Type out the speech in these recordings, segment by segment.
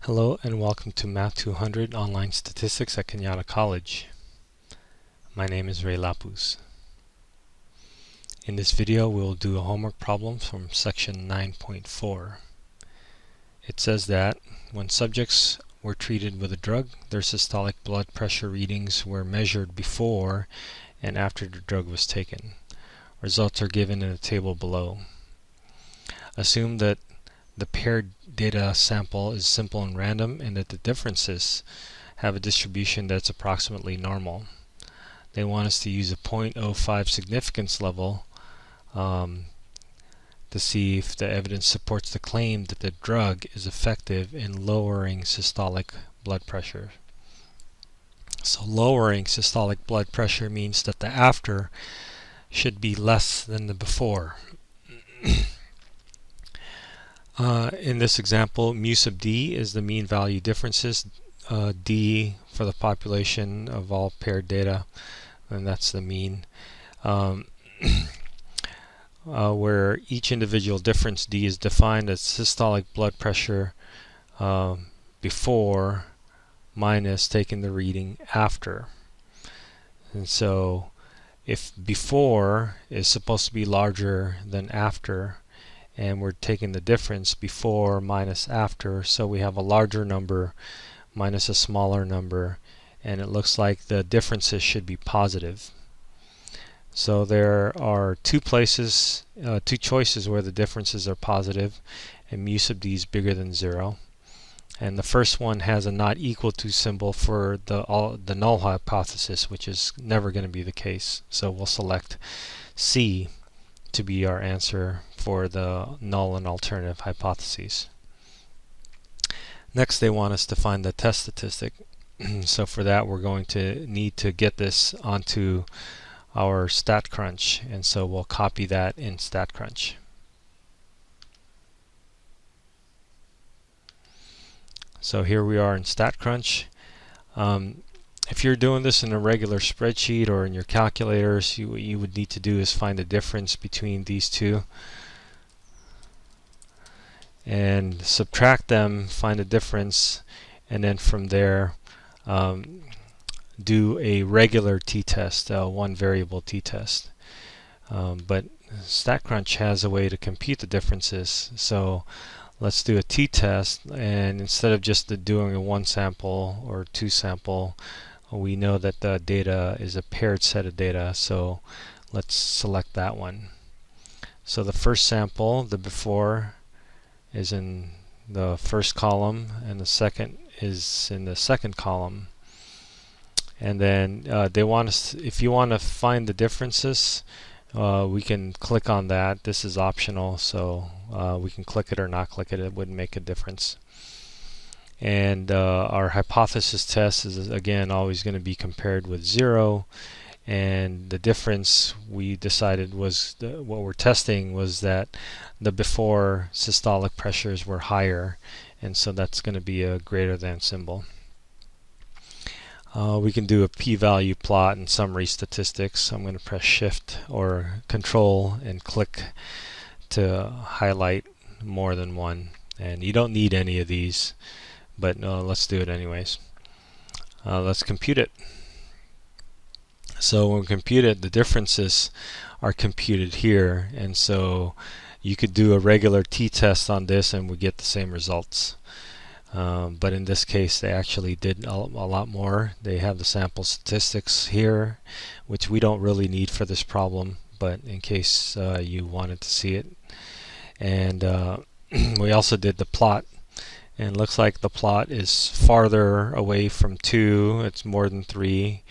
Hello and welcome to m200 Online Statistics at Cañada College. My name is Lapuz. In this video we will do a homework problem from section 9.4. It says that when subjects were treated with a drug, their systolic blood pressure readings were measured before and after the drug was taken. Results are given in the table below. Assume that the paired data sample is simple and random and that the differences have a distribution that's approximately normal. They want us to use a 0.05 significance level to see if the evidence supports the claim that the drug is effective in lowering systolic blood pressure. So lowering systolic blood pressure means that the after should be less than the before. In this example, mu sub d is the mean value differences, d for the population of all paired data, and that's the mean, where each individual difference d is defined as systolic blood pressure before minus taking the reading after. And so if before is supposed to be larger than after, and we're taking the difference before minus after, so we have a larger number minus a smaller number, and it looks like the differences should be positive. So there are two choices where the differences are positive, and mu sub d is bigger than 0. And the first one has a not equal to symbol for the null hypothesis, which is never going to be the case. So we'll select C to be our answer for the null and alternative hypotheses. Next, they want us to find the test statistic. So for that, we're going to need to get this onto our StCr, and so we'll copy that in StCr. So here we are in StCr. If you're doing this in a regular spreadsheet or in your calculators, what you would need to do is find the difference between these two and subtract them, find a difference, and then from there do a regular t-test, one variable t-test. But StCr has a way to compute the differences, so let's do a t-test, and instead of just doing a one sample or two sample, we know that the data is a paired set of data, so let's select that one. So the first sample, the before, is in the first column, and the second is in the second column. And then they want us, if you want to find the differences, we can click on that. This is optional, so we can click it or not click it. It wouldn't make a difference. And our hypothesis test is again always going to be compared with 0, and the difference we decided was what we're testing was that the before systolic pressures were higher, and so that's going to be a greater than symbol. We can do a p-value plot and summary statistics. I'm going to press shift or control and click to highlight more than one, and you don't need any of these, but let's do it anyways. Let's compute it. So when we compute it, the differences are computed here, and so you could do a regular t-test on this and we get the same results. But in this case they actually did a lot more. They have the sample statistics here, which we don't really need for this problem, but in case you wanted to see it. And we also did the plot, and it looks like the plot is farther away from 2. It's more than 3.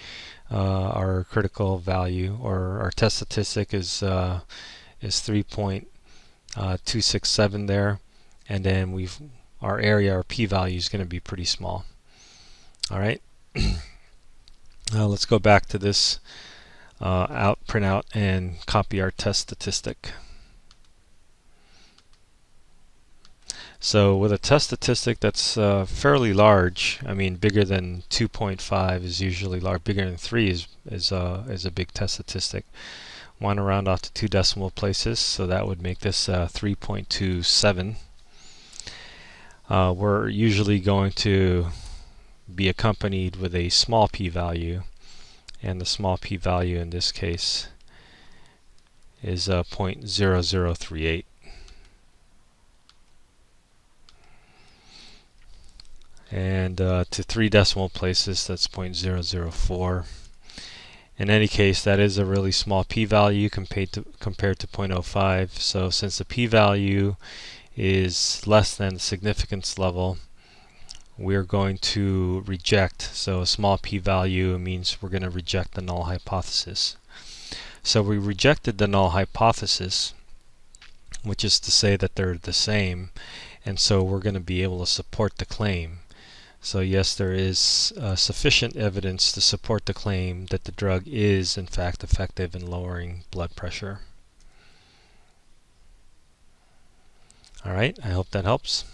Our critical value, or our test statistic, is 3.267 there, and then our area, our p-value, is going to be pretty small. All right. Let's go back to this printout and copy our test statistic. So with a test statistic that's fairly large, I mean bigger than 2.5 is usually large, bigger than 3 is a big test statistic. Want to round off to 2 decimal places, so that would make this 3.27. we're usually going to be accompanied with a small p-value, and the small p-value in this case is 0.0038. And to 3 decimal places, that's 0.004. In any case, that is a really small p-value compared to 0.05. So since the p-value is less than the significance level, we're going to reject. So a small p-value means we're going to reject the null hypothesis. So we rejected the null hypothesis, which is to say that they're the same, and so we're going to be able to support the claim. So yes, there is sufficient evidence to support the claim that the drug is in fact effective in lowering blood pressure. Alright, I hope that helps.